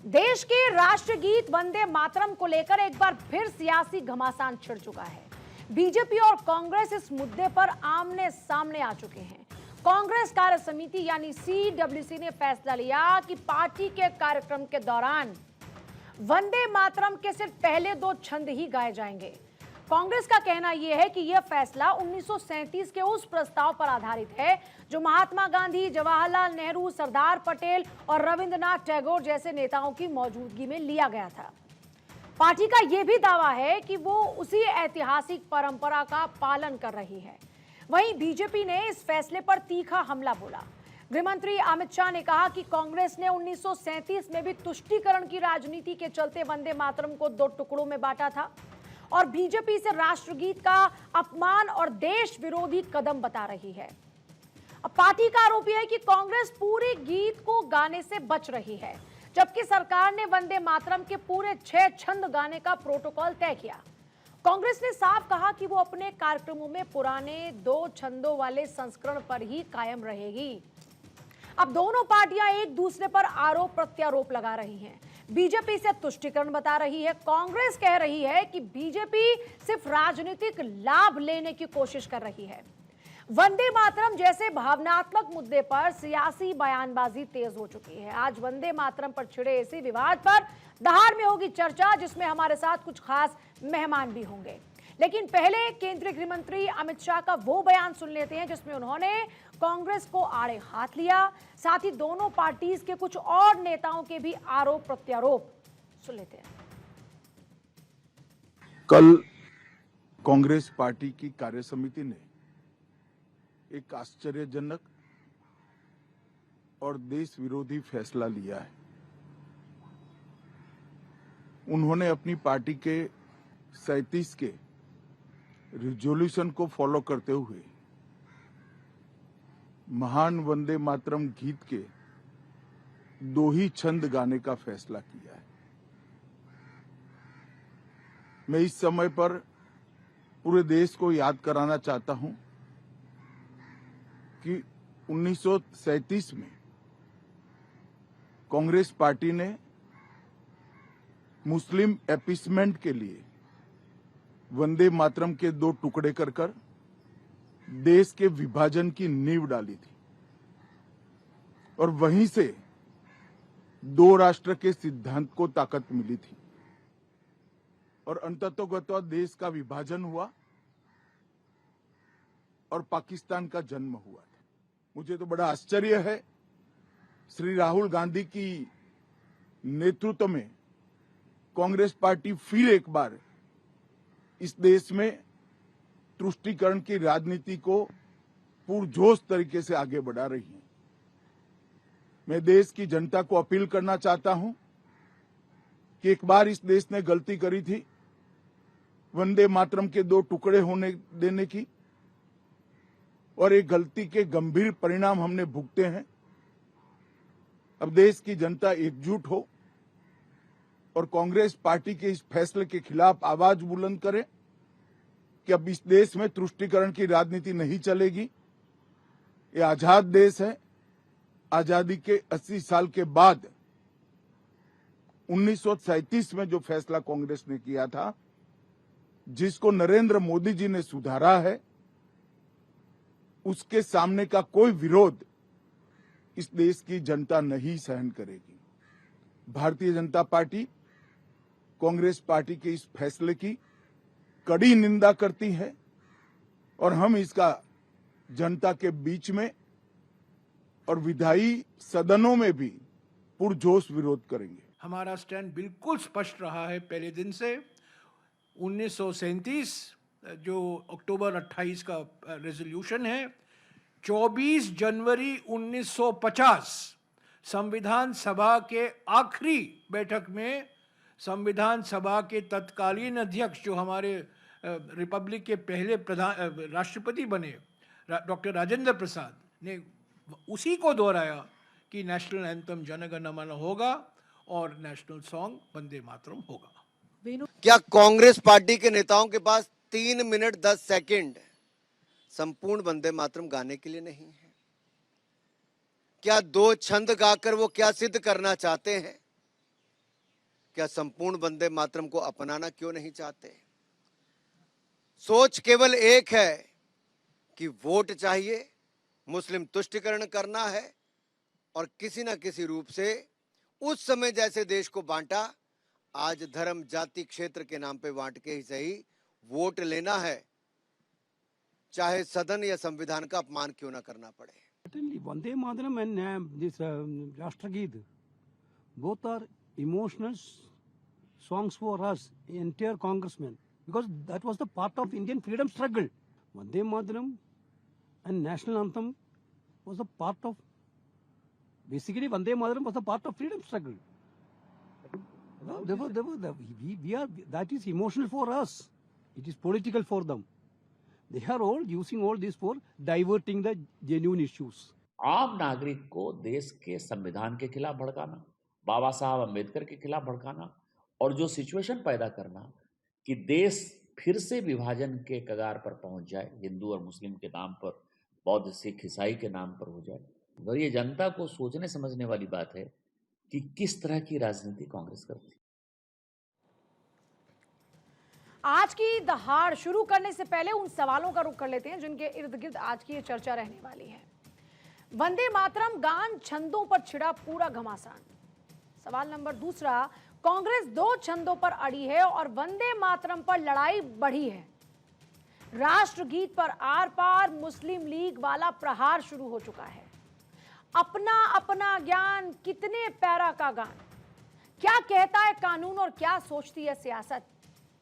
देश के राष्ट्रगीत वंदे मातरम को लेकर एक बार फिर सियासी घमासान छिड़ चुका है। बीजेपी और कांग्रेस इस मुद्दे पर आमने सामने आ चुके हैं। कांग्रेस कार्य समिति यानी CWC ने फैसला लिया कि पार्टी के कार्यक्रम के दौरान वंदे मातरम के सिर्फ पहले 2 छंद ही गाए जाएंगे। कांग्रेस का कहना यह है कि यह फैसला 1937 के उस प्रस्ताव पर आधारित है जो महात्मा गांधी, जवाहरलाल नेहरू, सरदार पटेल और रविंद्रनाथ टैगोर जैसे नेताओं की मौजूदगी में लिया गया था। पार्टी का यह भी दावा है कि वो उसी ऐतिहासिक परंपरा का पालन कर रही है। वहीं बीजेपी ने इस फैसले पर तीखा हमला बोला। गृहमंत्री अमित शाह ने कहा कि कांग्रेस ने 1937 में भी तुष्टीकरण की राजनीति के चलते वंदे मातरम को 2 टुकड़ों में बांटा था और बीजेपी इसे राष्ट्रगीत का अपमान और देश विरोधी कदम बता रही है। अब पार्टी का आरोप यह है कि कांग्रेस पूरे गीत को गाने से बच रही है, जबकि सरकार ने वंदे मातरम के पूरे 6 छंद गाने का प्रोटोकॉल तय किया। कांग्रेस ने साफ कहा कि वो अपने कार्यक्रमों में पुराने 2 छंदों वाले संस्करण पर ही कायम रहेगी। अब दोनों पार्टियां एक दूसरे पर आरोप प्रत्यारोप लगा रही हैं। बीजेपी इसे तुष्टीकरण बता रही है। कांग्रेस कह रही है कि बीजेपी सिर्फ राजनीतिक लाभ लेने की कोशिश कर रही है। वंदे मातरम जैसे भावनात्मक मुद्दे पर सियासी बयानबाजी तेज हो चुकी है। आज वंदे मातरम पर छिड़े इसी विवाद पर दहाड़ में होगी चर्चा, जिसमें हमारे साथ कुछ खास मेहमान भी होंगे। लेकिन पहले केंद्रीय गृह मंत्री अमित शाह का वो बयान सुन लेते हैं जिसमें उन्होंने कांग्रेस को आड़े हाथ लिया। साथ ही दोनों पार्टीज के कुछ और नेताओं के भी आरोप प्रत्यारोप सुन लेते हैं। कल कांग्रेस पार्टी की कार्य समिति ने एक आश्चर्यजनक और देश विरोधी फैसला लिया है। उन्होंने अपनी पार्टी के 37 के रिजोल्यूशन को फॉलो करते हुए महान वंदे मातरम गीत के 2 ही छंद गाने का फैसला किया है। मैं इस समय पर पूरे देश को याद कराना चाहता हूं कि 1937 में कांग्रेस पार्टी ने मुस्लिम अपीसमेंट के लिए वंदे मातरम के 2 टुकड़े कर देश के विभाजन की नींव डाली थी और वहीं से 2 राष्ट्र के सिद्धांत को ताकत मिली थी और अंततोगत्वा देश का विभाजन हुआ और पाकिस्तान का जन्म हुआ था। मुझे तो बड़ा आश्चर्य है, श्री राहुल गांधी की नेतृत्व में कांग्रेस पार्टी फिर एक बार इस देश में तुष्टीकरण की राजनीति को पुरजोश तरीके से आगे बढ़ा रही है। मैं देश की जनता को अपील करना चाहता हूं कि एक बार इस देश ने गलती करी थी वंदे मातरम के 2 टुकड़े होने देने की और एक गलती के गंभीर परिणाम हमने भुगते हैं। अब देश की जनता एकजुट हो और कांग्रेस पार्टी के इस फैसले के खिलाफ आवाज बुलंद करे कि अब इस देश में तुष्टीकरण की राजनीति नहीं चलेगी। ये आजाद देश है। आजादी के 80 साल के बाद 1937 में जो फैसला कांग्रेस ने किया था, जिसको नरेंद्र मोदी जी ने सुधारा है, उसके सामने का कोई विरोध इस देश की जनता नहीं सहन करेगी। भारतीय जनता पार्टी कांग्रेस पार्टी के इस फैसले की कड़ी निंदा करती है और हम इसका जनता के बीच में और विधायी सदनों में भी पुरजोश विरोध करेंगे। हमारा स्टैंड बिल्कुल स्पष्ट रहा है पहले दिन से। 1937 जो अक्टूबर 28 का रेजोल्यूशन है, 24 जनवरी 1950 संविधान सभा के आखिरी बैठक में संविधान सभा के तत्कालीन अध्यक्ष जो हमारे रिपब्लिक के पहले राष्ट्रपति बने डॉक्टर राजेंद्र प्रसाद ने उसी को दोहराया कि नेशनल एंथम जन गण मन होगा और नेशनल सॉन्ग वंदे मातरम होगा। क्या कांग्रेस पार्टी के नेताओं के पास 3 मिनट 10 सेकंड संपूर्ण वंदे मातरम गाने के लिए नहीं है? क्या 2 छंद गाकर वो क्या सिद्ध करना चाहते हैं? क्या संपूर्ण वंदे मातरम को अपनाना क्यों नहीं चाहते? सोच केवल एक है कि वोट चाहिए, मुस्लिम तुष्टिकरण करना है और किसी ना किसी रूप से उस समय जैसे देश को बांटा, आज धर्म जाति क्षेत्र के नाम पे बांट के ही सही वोट लेना है, चाहे सदन या संविधान का अपमान क्यों ना करना पड़े। Certainly, Vande Mataram and this Rashtrageet, both are emotional songs for us, entire congressmen, because that was the part of Indian freedom struggle. Vande Mataram and national anthem was a part of, basically Vande Mataram was a part of freedom struggle. That is emotional for us. It is political for them. They are all using all this for diverting the genuine issues. आम नागरिक को देश के संविधान के खिलाफ भड़काना, बाबा साहब अम्बेडकर के खिलाफ भड़काना और जो सिचुएशन पैदा करना कि देश फिर से विभाजन के कगार पर पहुंच जाए, हिंदू और मुस्लिम के नाम पर, बौद्ध सिख ईसाई के नाम पर हो जाए। और ये जनता को सोचने समझने वाली बात है कि किस तरह की राजनीति कांग्रेस करती है। आज की दहाड़ शुरू करने से पहले उन सवालों का रुख कर लेते हैं जिनके इर्द गिर्द आज की ये चर्चा रहने वाली है। वंदे मातरम गान छंदों पर छिड़ा पूरा घमासान। सवाल नंबर दूसरा, कांग्रेस 2 छंदों पर अड़ी है और वंदे मातरम पर लड़ाई बढ़ी है। राष्ट्रगीत पर आर पार मुस्लिम लीग वाला प्रहार शुरू हो चुका है। अपना अपना ज्ञान कितने पैरा का गान, क्या कहता है कानून और क्या सोचती है सियासत।